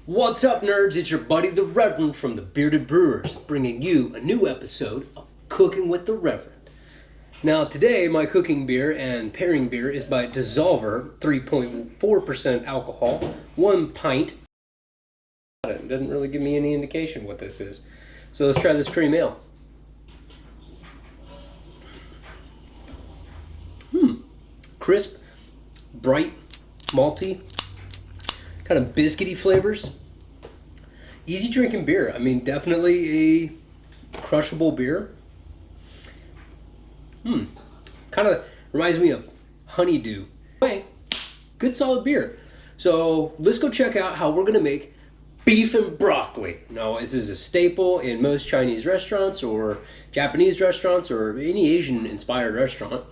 What's up, nerds? It's your buddy the Reverend from the Bearded Brewers, bringing you a new episode of Cooking with the Reverend. Now today my cooking beer and pairing beer is by Dissolver, 3.4% alcohol, 1 pint. It doesn't really give me any indication what this is. So let's try this cream ale. Crisp, bright, malty, kind of biscuity flavors. Easy drinking beer. I mean, definitely a crushable beer. Kind of reminds me of honeydew. Anyway, good solid beer. So let's go check out how we're going to make beef and broccoli. Now, this is a staple in most Chinese restaurants or Japanese restaurants or any Asian inspired restaurant.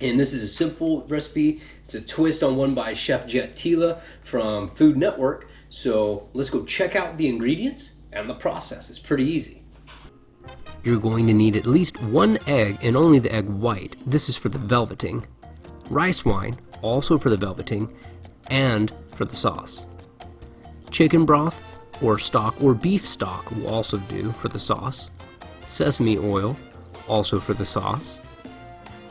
And this is a simple recipe. It's a twist on one by Chef Jet Tila from Food Network. So let's go check out the ingredients and the process. It's pretty easy. You're going to need at least 1 egg and only the egg white. This is for the velveting. Rice wine, also for the velveting, and for the sauce. Chicken broth or stock or beef stock will also do for the sauce. Sesame oil, also for the sauce.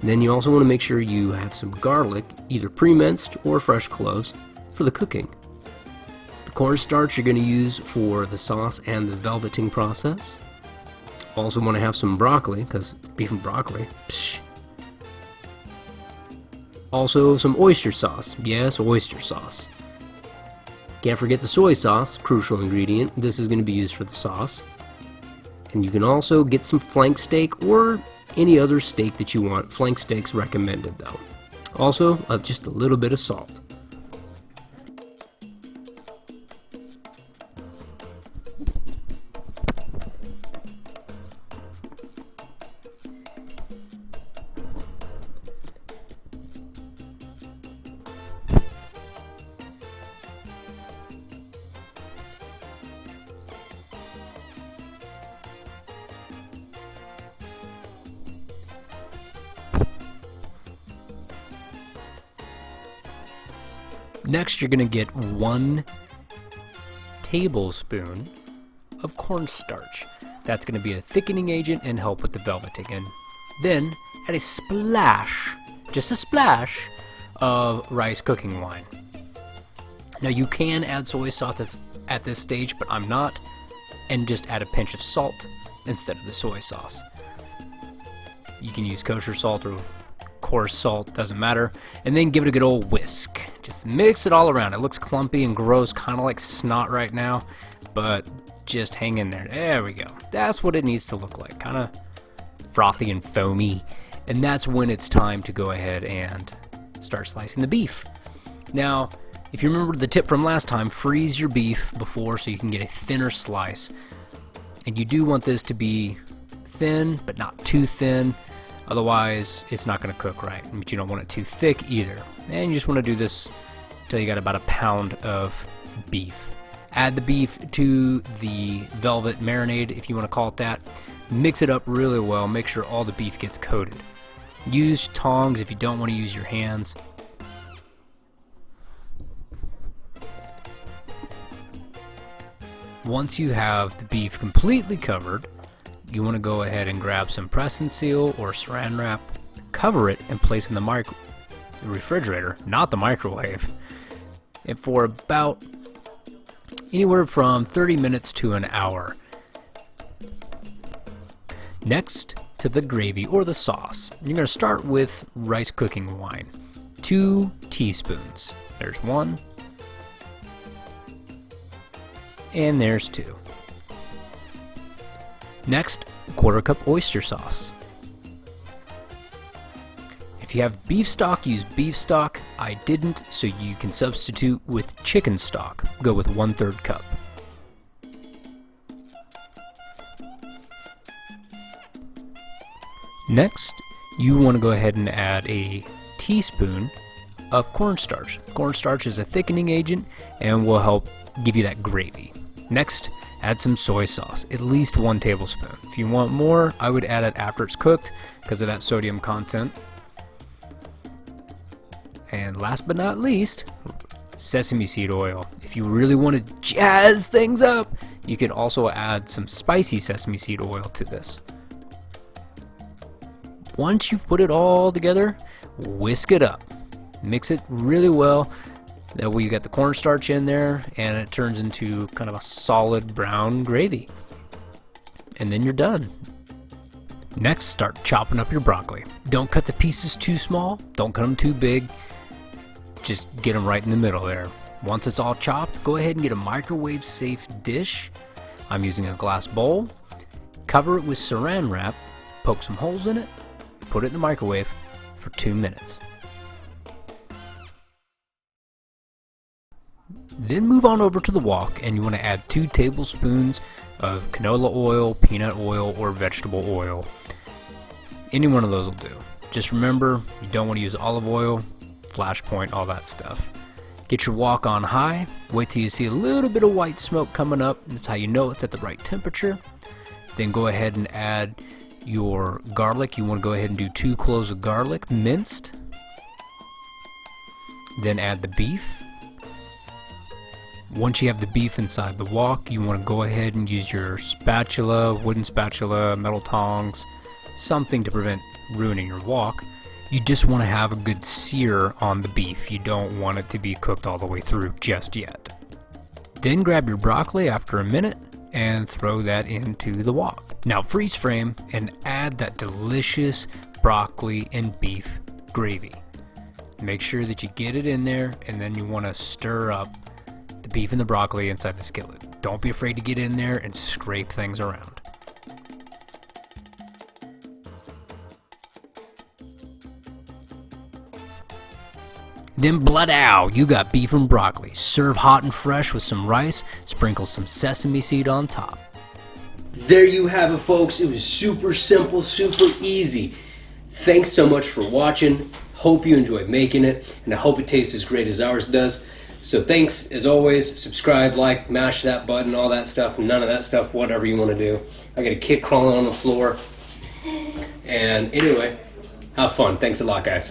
Then you also want to make sure you have some garlic, either pre-minced or fresh cloves, for the cooking. The cornstarch you're going to use for the sauce and the velveting process. Also want to have some broccoli, because it's beef and broccoli. Psh. Also some oyster sauce. Yes, oyster sauce. Can't forget the soy sauce, crucial ingredient. This is going to be used for the sauce. And you can also get some flank steak or any other steak that you want. Flank steak's recommended though. Also, just a little bit of salt. Next, you're going to get 1 tablespoon of cornstarch. That's going to be a thickening agent and help with the velveting. And then add a splash, just a splash, of rice cooking wine. Now you can add soy sauce at this stage, but I'm not, and just add a pinch of salt instead of the soy sauce. You can use kosher salt or coarse salt, doesn't matter, and then give it a good old whisk. Just mix it all around. It looks clumpy and gross, kind of like snot right now, but just hang in there. There we go. That's what it needs to look like, kind of frothy and foamy. And that's when it's time to go ahead and start slicing the beef. Now, if you remember the tip from last time, freeze your beef before so you can get a thinner slice. And you do want this to be thin, but not too thin. Otherwise, it's not going to cook right, but you don't want it too thick either. And you just want to do this until you got about 1 pound of beef. Add the beef to the velvet marinade, if you want to call it that. Mix it up really well. Make sure all the beef gets coated. Use tongs if you don't want to use your hands. Once you have the beef completely covered, you want to go ahead and grab some press and seal or saran wrap, cover it, and place in the refrigerator, not the microwave, and for about anywhere from 30 minutes to an hour. Next, to the gravy or the sauce. You're going to start with rice cooking wine. 2 teaspoons. There's 1. And there's 2. Next, 1/4 cup oyster sauce. If you have beef stock, use beef stock. I didn't, so you can substitute with chicken stock. Go with 1/3 cup. Next, you want to go ahead and add a teaspoon of cornstarch. Cornstarch is a thickening agent and will help give you that gravy. Next, add some soy sauce, at least 1 tablespoon. If you want more, I would add it after it's cooked because of that sodium content. And last but not least, sesame seed oil. If you really want to jazz things up, you can also add some spicy sesame seed oil to this. Once you've put it all together, whisk it up. Mix it really well. That way you got the cornstarch in there and it turns into kind of a solid brown gravy. And then you're done. Next, start chopping up your broccoli. Don't cut the pieces too small, don't cut them too big. Just get them right in the middle there. Once it's all chopped, go ahead and get a microwave safe dish. I'm using a glass bowl. Cover it with saran wrap, poke some holes in it, and put it in the microwave for 2 minutes. Then move on over to the wok, and you want to add 2 tablespoons of canola oil, peanut oil, or vegetable oil. Any one of those will do. Just remember, you don't want to use olive oil, flash point, all that stuff. Get your wok on high, wait till you see a little bit of white smoke coming up. That's how you know it's at the right temperature. Then go ahead and add your garlic. You want to go ahead and do 2 cloves of garlic, minced. Then add the beef. Once you have the beef inside the wok, you want to go ahead and use your spatula, wooden spatula, metal tongs, something to prevent ruining your wok. You just want to have a good sear on the beef. You don't want it to be cooked all the way through just yet. Then grab your broccoli after a minute and throw that into the wok. Now freeze frame and add that delicious broccoli and beef gravy. Make sure that you get it in there, and then you want to stir up the beef and the broccoli inside the skillet. Don't be afraid to get in there and scrape things around. Then blood-ow, you got beef and broccoli. Serve hot and fresh with some rice, sprinkle some sesame seed on top. There you have it, folks. It was super simple, super easy. Thanks so much for watching. Hope you enjoyed making it, and I hope it tastes as great as ours does. So thanks, as always. Subscribe, like, mash that button, all that stuff, none of that stuff, whatever you want to do. I got a kid crawling on the floor. And anyway, have fun. Thanks a lot, guys.